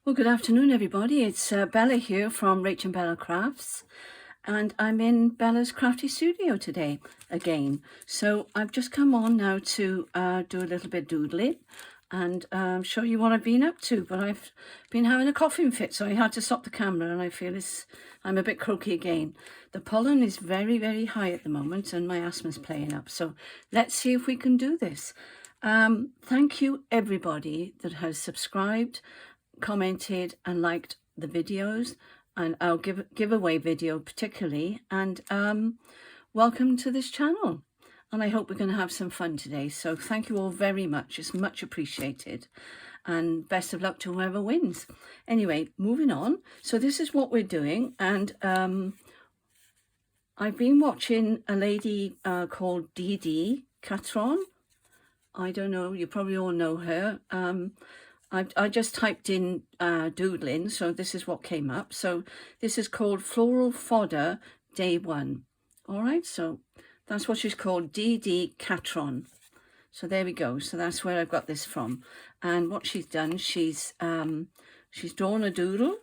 Well, good afternoon, everybody. It's Bella here from Rach and Bella Crafts, and I'm in Bella's Crafty Studio today again. So I've just come on now to do a little bit doodling and show you what I've been up to. But I've been having a coughing fit, so I had to stop the camera, and I feel I'm a bit croaky again. The pollen is very, very high at the moment, and my asthma's playing up. So let's see if we can do this. Thank you, everybody that has subscribed, commented and liked the videos and our giveaway video particularly, and welcome to this channel, and I hope we're going to have some fun today. So thank you all very much, it's much appreciated, and best of luck to whoever wins. Anyway, moving on. So this is what we're doing, and I've been watching a lady called Dee Catron. I don't know, you probably all know her. I just typed in doodling, so this is what came up. So this is called Floral Fodder Day 1. All right, so that's what she's called, Dee Catron. So there we go. So that's where I've got this from. And what she's done, she's drawn a doodle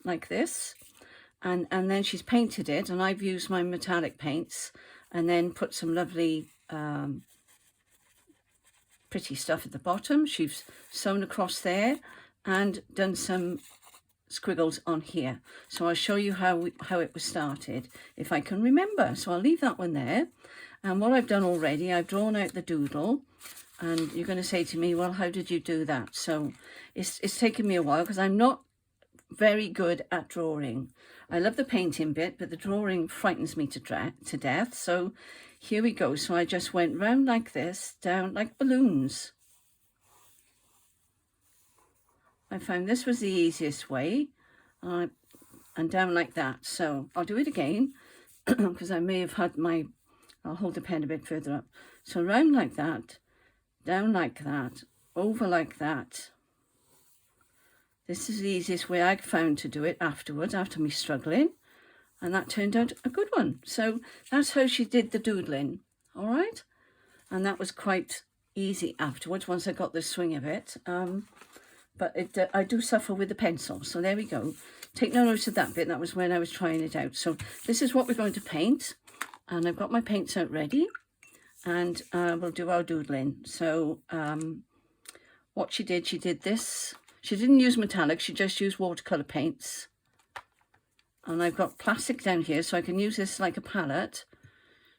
like this, and then she's painted it. And I've used my metallic paints and then put some lovely pretty stuff at the bottom. She's sewn across there and done some squiggles on here. So I'll show you how it was started, if I can remember. So I'll leave that one there. And what I've done already, I've drawn out the doodle, and you're going to say to me, well, how did you do that? So it's taken me a while because I'm not very good at drawing. I love the painting bit, but the drawing frightens me to death. So here we go. So I just went round like this, down like balloons. I found this was the easiest way, and down like that. So I'll do it again because I may have had I'll hold the pen a bit further up. So round like that, down like that, over like that. This is the easiest way I found to do it afterwards, after me struggling. And that turned out a good one. So that's how she did the doodling, all right? And that was quite easy afterwards, once I got the swing of it. But I do suffer with the pencil, so there we go. Take no note of that bit, that was when I was trying it out. So this is what we're going to paint. And I've got my paints out ready. And we'll do our doodling. So what she did this. She didn't use metallic, she just used watercolour paints. And I've got plastic down here, so I can use this like a palette.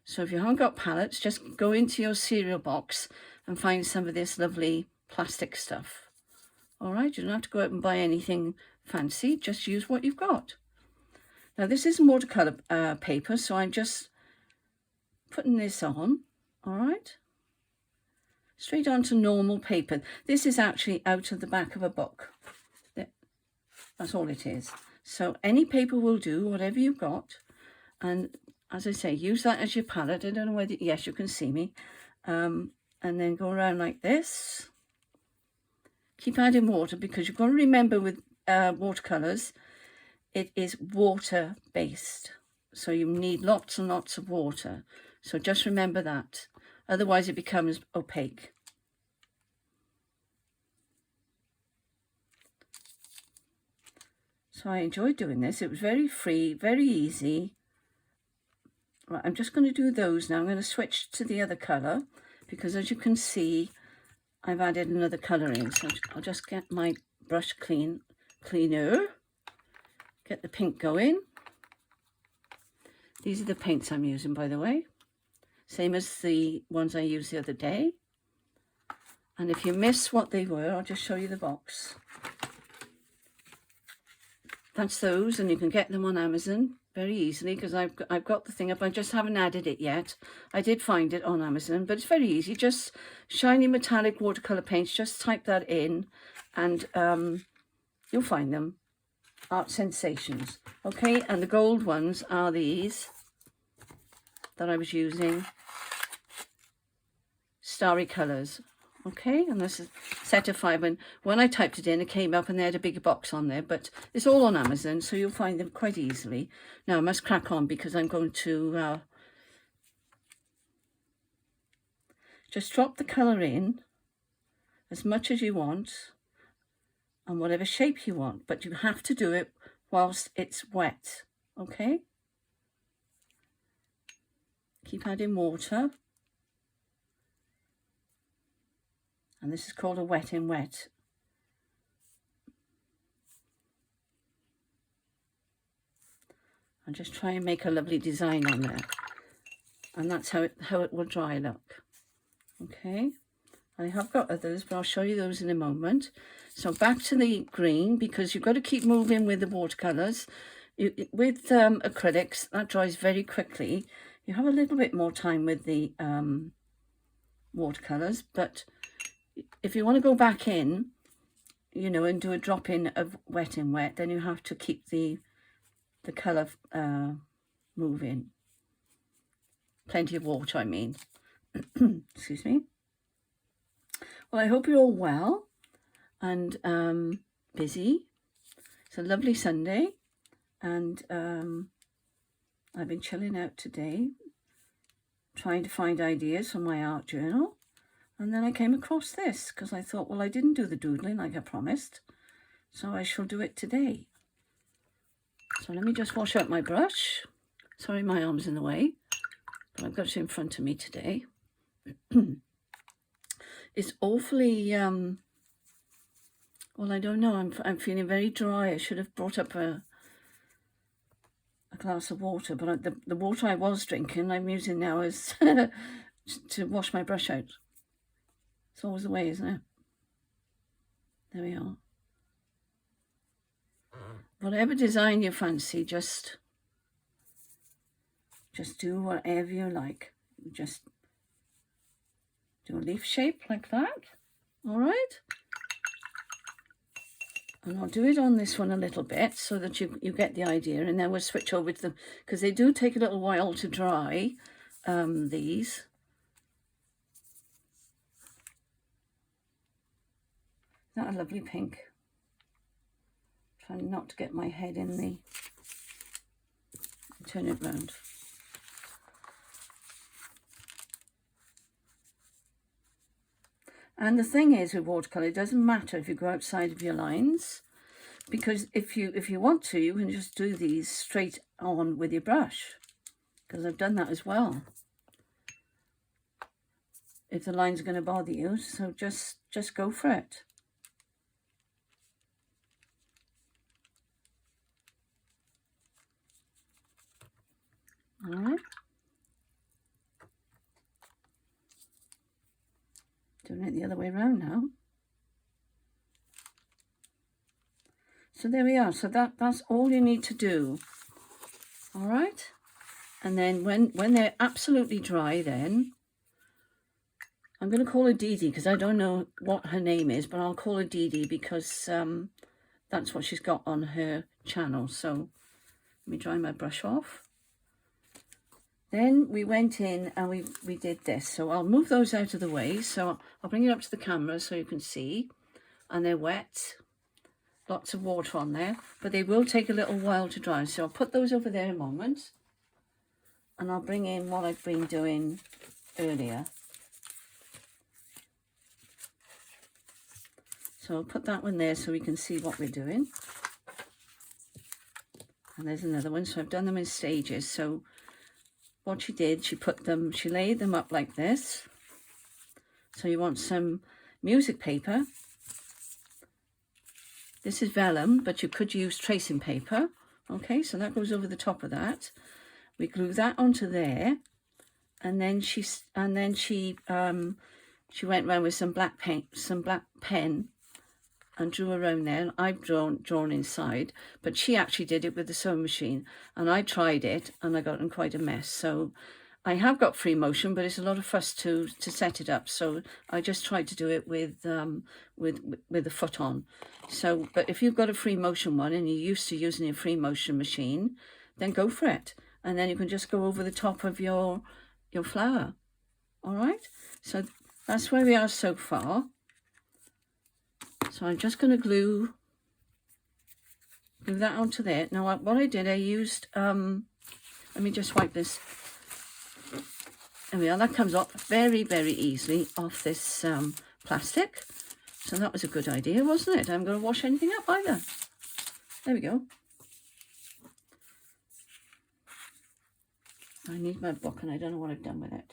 So if you haven't got palettes, just go into your cereal box and find some of this lovely plastic stuff. All right, you don't have to go out and buy anything fancy, just use what you've got. Now this isn't watercolour paper, so I'm just putting this on, all right? Straight onto normal paper. This is actually out of the back of a book. That's all it is. So any paper will do, whatever you've got. And as I say, use that as your palette. I don't know whether, yes, you can see me. And then go around like this. Keep adding water, because you've got to remember with watercolours, it is water-based. So you need lots and lots of water. So just remember that. Otherwise it becomes opaque. So I enjoyed doing this. It was very free, very easy. Right, I'm just going to do those now. I'm going to switch to the other colour, because as you can see, I've added another colour in. So I'll just get my brush cleaner, get the pink going. These are the paints I'm using, by the way. Same as the ones I used the other day. And if you miss what they were, I'll just show you the box. That's those, and you can get them on Amazon very easily, because I've got the thing up. I just haven't added it yet. I did find it on Amazon, but it's very easy. Just shiny metallic watercolour paints, just type that in, and you'll find them. Art Sensations. Okay, and the gold ones are these that I was using. Starry Colours. Okay, and this is a set of 5. And when I typed it in, it came up and they had a bigger box on there, but it's all on Amazon, so you'll find them quite easily. Now I must crack on, because I'm going to just drop the colour in as much as you want. and whatever shape you want, but you have to do it whilst it's wet, okay? Keep adding water. And this is called a wet in wet. And just try and make a lovely design on there. And that's how it will dry, look. Okay. I have got others, but I'll show you those in a moment. So back to the green, because you've got to keep moving with the watercolours. With acrylics, that dries very quickly. You have a little bit more time with the watercolours, but if you want to go back in, you know, and do a drop in of wet in wet, then you have to keep the colour moving. Plenty of water, I mean. Excuse me. Well, I hope you're all well and busy. It's a lovely Sunday, and I've been chilling out today, trying to find ideas for my art journal. And then I came across this because I thought, well, I didn't do the doodling like I promised, so I shall do it today. So let me just wash out my brush. Sorry, my arm's in the way, but I've got it in front of me today. It's awfully, well, I don't know, I'm feeling very dry. I should have brought up a glass of water, but the water I was drinking, I'm using now as to wash my brush out. It's always the way, isn't it? There we are. Whatever design you fancy, just do whatever you like. Just do a leaf shape like that. All right. And I'll do it on this one a little bit so that you get the idea, and then we'll switch over to them, because they do take a little while to dry, these. Isn't that a lovely pink? Trying not to get my head in the... Turn it round. And the thing is with watercolour, it doesn't matter if you go outside of your lines, because if you want to, you can just do these straight on with your brush, because I've done that as well. If the lines are going to bother you, so just go for it. All right. Doing it the other way around now. So there we are. So that's all you need to do. All right. And then when they're absolutely dry, then I'm going to call her Dee Dee, because I don't know what her name is, but I'll call her Dee Dee because that's what she's got on her channel. So let me dry my brush off. Then we went in and we did this. So I'll move those out of the way. So I'll bring it up to the camera so you can see. And they're wet. Lots of water on there. But they will take a little while to dry. So I'll put those over there a moment. And I'll bring in what I've been doing earlier. So I'll put that one there so we can see what we're doing. And there's another one. So I've done them in stages. So what she did, she laid them up like this. So you want some music paper. This is vellum, but you could use tracing paper. Okay, so that goes over the top of that. We glue that onto there, and then she went around with some black pen, and drew around there. And I've drawn inside, but she actually did it with the sewing machine, and I tried it and I got in quite a mess. So I have got free motion, but it's a lot of fuss to set it up. So I just tried to do it with the foot on. So, but if you've got a free motion one and you're used to using a free motion machine, then go for it. And then you can just go over the top of your flower. All right. So that's where we are so far. So I'm just going to glue that onto there. Now what I did, I used, let me just wipe this. There we are, that comes off very, very easily off this plastic. So that was a good idea, wasn't it? I'm going to wash anything up either. There we go. I need my book and I don't know what I've done with it.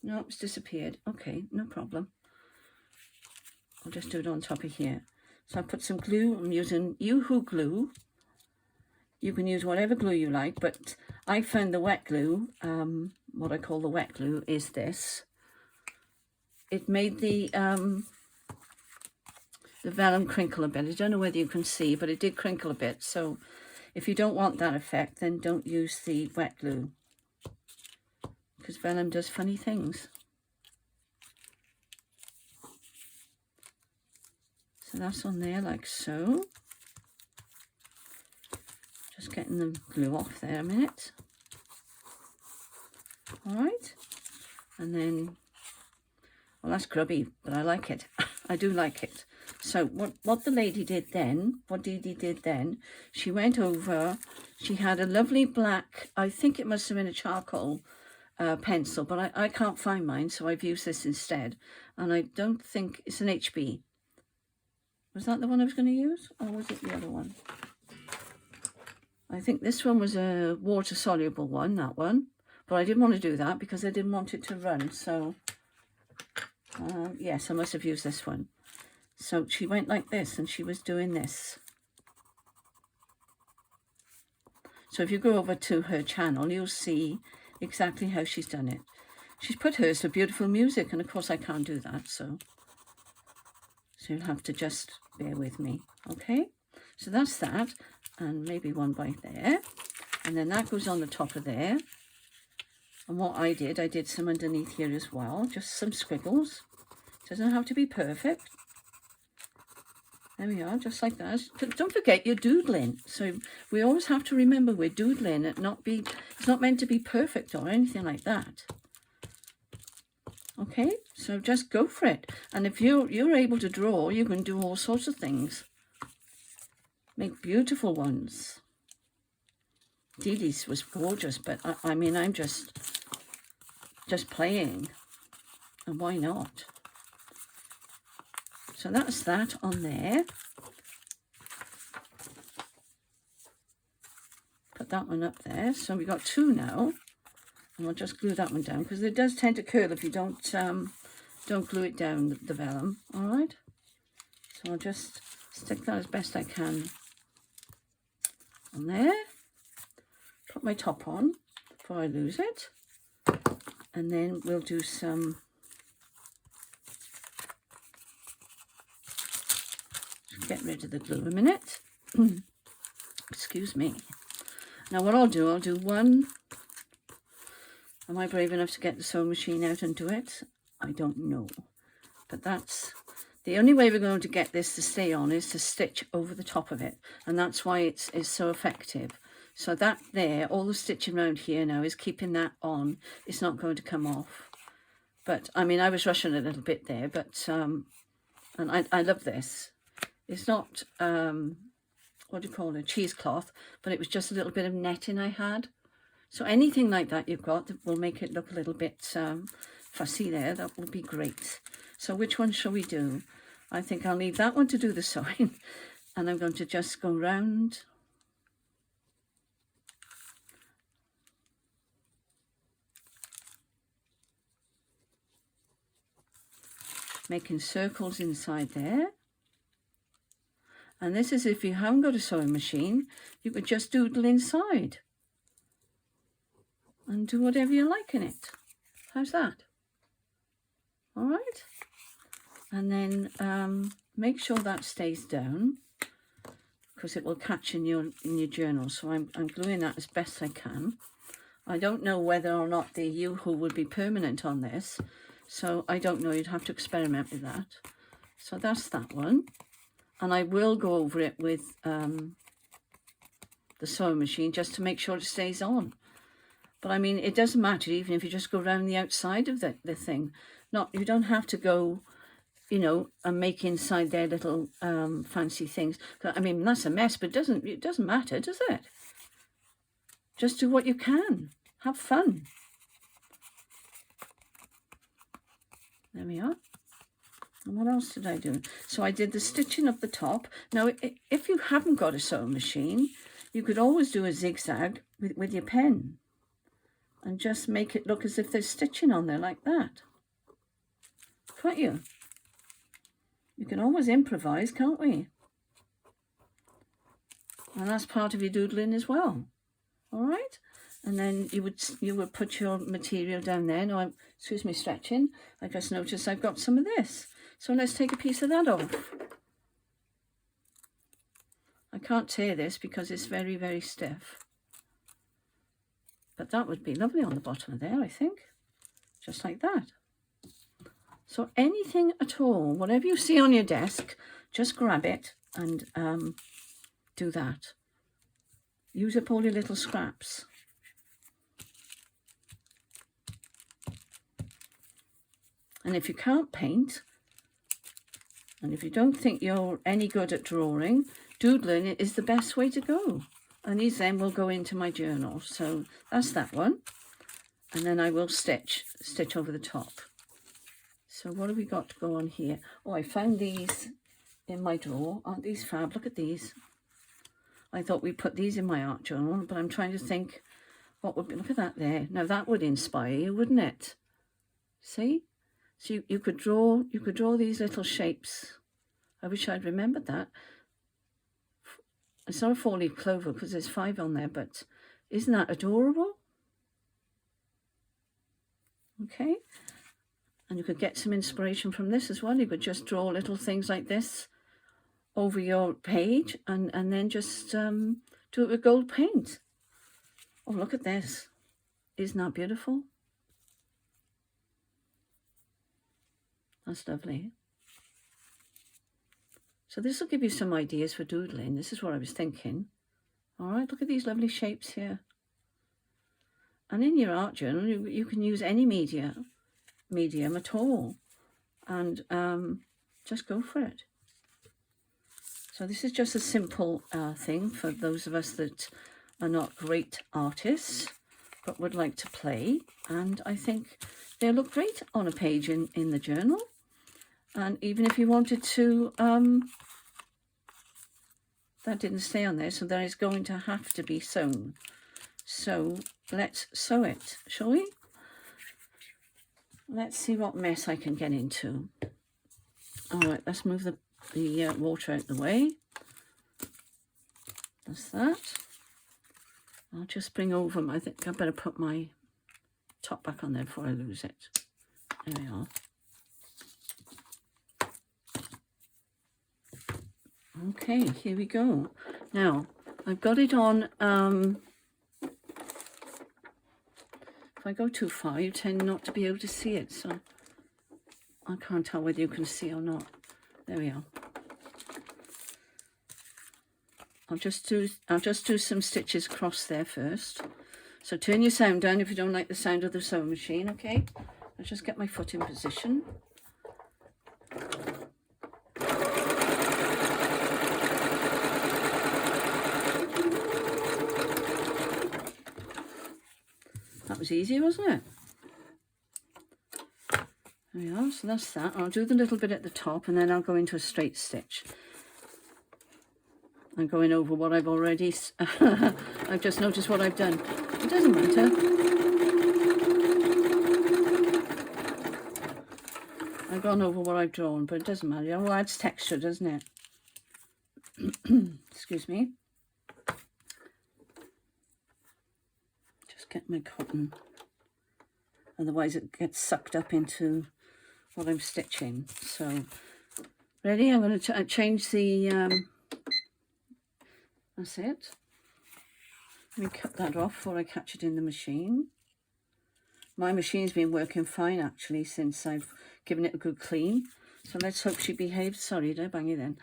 No, it's disappeared. Okay, no problem. I'll just do it on top of here. So I put some glue. I'm using Yoo-Hoo glue. You can use whatever glue you like, but I found the wet glue, what I call the wet glue, is this. It made the vellum crinkle a bit. I don't know whether you can see, but it did crinkle a bit. So if you don't want that effect, then don't use the wet glue, because vellum does funny things. So that's on there like so. Just getting the glue off there a minute. All right. And then, well, that's grubby, but I like it. I do like it. So what the lady did then, what Dee Dee did then, she went over, she had a lovely black, I think it must have been a charcoal pencil, but I can't find mine, so I've used this instead. And I don't think it's an HB. Was that the one I was going to use? Or was it the other one? I think this one was a water-soluble one, that one. But I didn't want to do that because I didn't want it to run. So, yes, I must have used this one. So she went like this and she was doing this. So if you go over to her channel, you'll see exactly how she's done it. She's put hers to beautiful music, and of course I can't do that. So you'll have to just bear with me, okay? So that's that, and maybe one by there. And then that goes on the top of there. And what I did some underneath here as well, just some squiggles. Doesn't have to be perfect. There we are, just like that. Don't forget you're doodling. So we always have to remember we're doodling. It's not meant to be perfect or anything like that. Okay, so just go for it. And if you're able to draw, you can do all sorts of things. Make beautiful ones. Dee Dee's was gorgeous, but I mean, I'm just playing. And why not? So that's that on there. Put that one up there. So we've got two now. And I'll just glue that one down because it does tend to curl if you don't glue it down, the vellum. All right. So I'll just stick that as best I can on there. Put my top on before I lose it. And then we'll do some. Just get rid of the glue a minute. Excuse me. Now what I'll do one. Am I brave enough to get the sewing machine out and do it? I don't know. But that's the only way we're going to get this to stay on is to stitch over the top of it. And that's why it's so effective. So that there, all the stitching around here now is keeping that on. It's not going to come off. But, I mean, I was rushing a little bit there. But, and I love this. It's not, what do you call it, cheesecloth. But it was just a little bit of netting I had. So anything like that you've got that will make it look a little bit fussy there, that will be great. So which one shall we do? I think I'll leave that one to do the sewing. And I'm going to just go round. Making circles inside there. And this is if you haven't got a sewing machine, you could just doodle inside. And do whatever you like in it. How's that? All right. And then make sure that stays down because it will catch in your journal. So I'm gluing that as best I can. I don't know whether or not the Yoo-Hoo would be permanent on this. So I don't know. You'd have to experiment with that. So that's that one. And I will go over it with the sewing machine just to make sure it stays on. But I mean, it doesn't matter even if you just go around the outside of the thing. You don't have to go, you know, and make inside their little fancy things. I mean, that's a mess, but it doesn't matter, does it? Just do what you can. Have fun. There we are. And what else did I do? So I did the stitching up the top. Now, if you haven't got a sewing machine, you could always do a zigzag with your pen and just make it look as if there's stitching on there like that. Can't you? You can always improvise, can't we? And that's part of your doodling as well. All right? And then you would put your material down there. Now, excuse me stretching. I just noticed I've got some of this. So let's take a piece of that off. I can't tear this because it's very, very stiff. But that would be lovely on the bottom of there, I think. Just like that. So anything at all, whatever you see on your desk, just grab it and do that. Use up all your little scraps. And if you can't paint, and if you don't think you're any good at drawing, doodling is the best way to go. And these then will go into my journal. So that's that one. And then I will stitch over the top. So what have we got to go on here? Oh, I found these in my drawer. Aren't these fab? Look at these. I thought we'd put these in my art journal, but I'm trying to think what would be, look at that there. Now that would inspire you, wouldn't it? See? So you could draw these little shapes. I wish I'd remembered that. It's not a 4-leaf clover because there's 5 on there, but isn't that adorable? Okay. And you could get some inspiration from this as well. You could just draw little things like this over your page and then just do it with gold paint. Oh, look at this. Isn't that beautiful? That's lovely. So this will give you some ideas for doodling. This is what I was thinking. All right, look at these lovely shapes here. And in your art journal, you can use any medium at all. And just go for it. So this is just a simple thing for those of us that are not great artists, but would like to play. And I think they'll look great on a page in the journal. And even if you wanted to, that didn't stay on there, so that is going to have to be sewn. So let's sew it, shall we? Let's see what mess I can get into. All right, let's move the water out of the way. That's that. I'll just bring over, I think I better put my top back on there before I lose it. There we are. Okay, here we go. Now, I've got it on, if I go too far, you tend not to be able to see it, so I can't tell whether you can see or not. There we are. I'll just do some stitches across there first. So turn your sound down if you don't like the sound of the sewing machine, okay? I'll just get my foot in position. That was easy, wasn't it? There we are, so that's that. I'll do the little bit at the top and then I'll go into a straight stitch. I'm going over what I've already, I've just noticed what I've done. It doesn't matter. I've gone over what I've drawn, but it doesn't matter. It all adds texture, doesn't it? Excuse me. Just get my cotton. Otherwise it gets sucked up into what I'm stitching. So, ready? I'm going to change the... That's it. Let me cut that off before I catch it in the machine. My machine's been working fine actually since I've given it a good clean. So let's hope she behaves. Sorry, did I bang you then?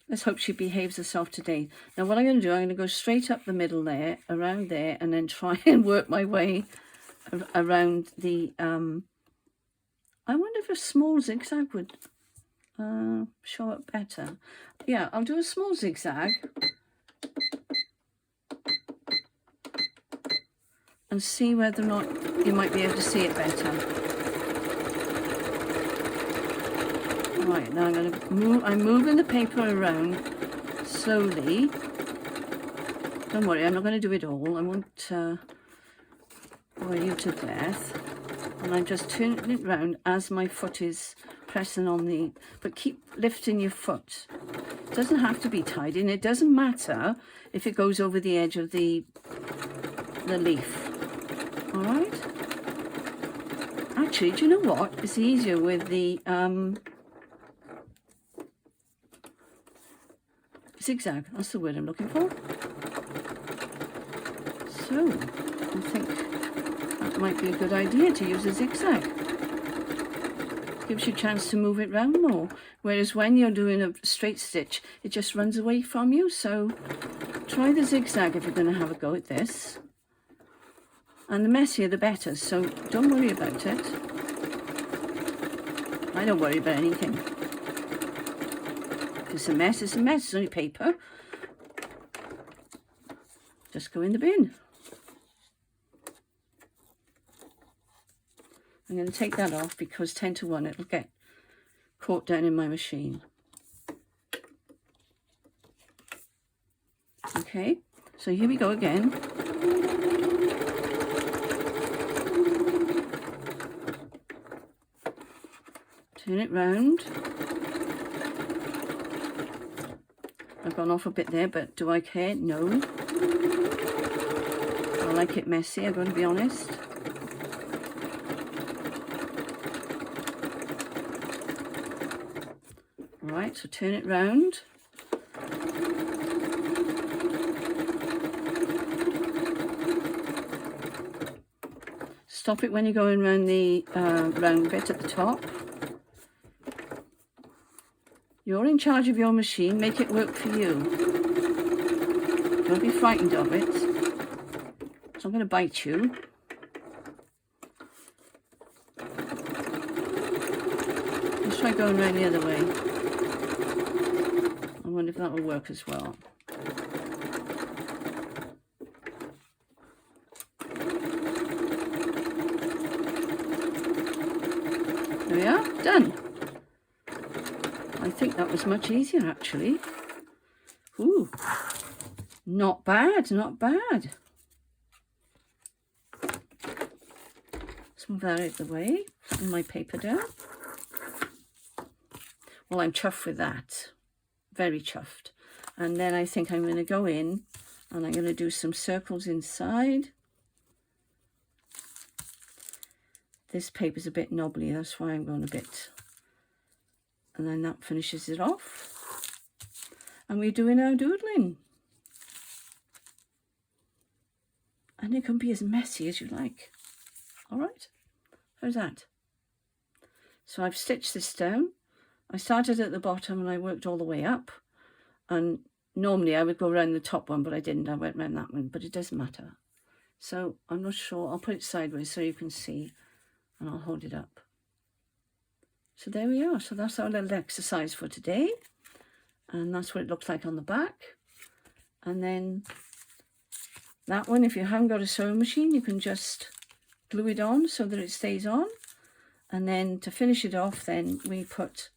Let's hope she behaves herself today. Now what I'm going to do, I'm going to go straight up the middle there, around there, and then try and work my way around the... I wonder if a small zigzag would show up better. Yeah, I'll do a small zigzag. And see whether or not you might be able to see it better. Right, now I'm moving the paper around slowly. Don't worry, I'm not going to do it all. I won't worry you to death. And I'm just turning it round as my foot is pressing on the... But keep lifting your foot. It doesn't have to be tied in. It doesn't matter if it goes over the edge of the leaf. All right? Actually, do you know what? It's easier with the zigzag. That's the word I'm looking for. So, I think that might be a good idea to use a zigzag. Gives you a chance to move it round more. Whereas when you're doing a straight stitch, it just runs away from you. So try the zigzag if you're going to have a go at this. And the messier the better, so don't worry about it. I don't worry about anything. If it's a mess, it's a mess. It's only paper. Just go in the bin. I'm going to take that off because 10 to 1 it'll get caught down in my machine. Okay, so here we go again. Turn it round. I've gone off a bit there, but do I care? No. I like it messy, I'm going to be honest. Right, so turn it round. Stop it when you're going around the round bit at the top. You're in charge of your machine, make it work for you. Don't be frightened of it. It's not going to bite you. Let's try going around the other way. I wonder if that will work as well. There we are, done. I think that was much easier actually. Ooh, not bad, not bad. Let's move that out of the way, put my paper down. Well, I'm chuffed with that. Very chuffed. And then I think I'm going to go in and I'm going to do some circles inside. This paper's a bit knobbly, that's why I'm going a bit. And then that finishes it off. And we're doing our doodling. And it can be as messy as you like. All right, how's that? So I've stitched this down. I started at the bottom and I worked all the way up. And normally I would go around the top one, but I didn't. I went around that one, but it doesn't matter. So I'm not sure. I'll put it sideways so you can see, and I'll hold it up. So there we are. So that's our little exercise for today. And that's what it looks like on the back. And then that one, if you haven't got a sewing machine, you can just glue it on so that it stays on. And then to finish it off, then we put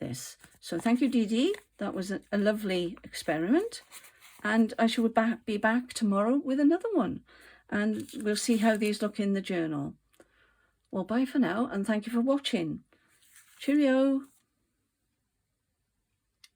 this. So thank you, Dee Dee. That was a lovely experiment. And I shall be back tomorrow with another one. And we'll see how these look in the journal. Well, bye for now, and thank you for watching. Cheerio.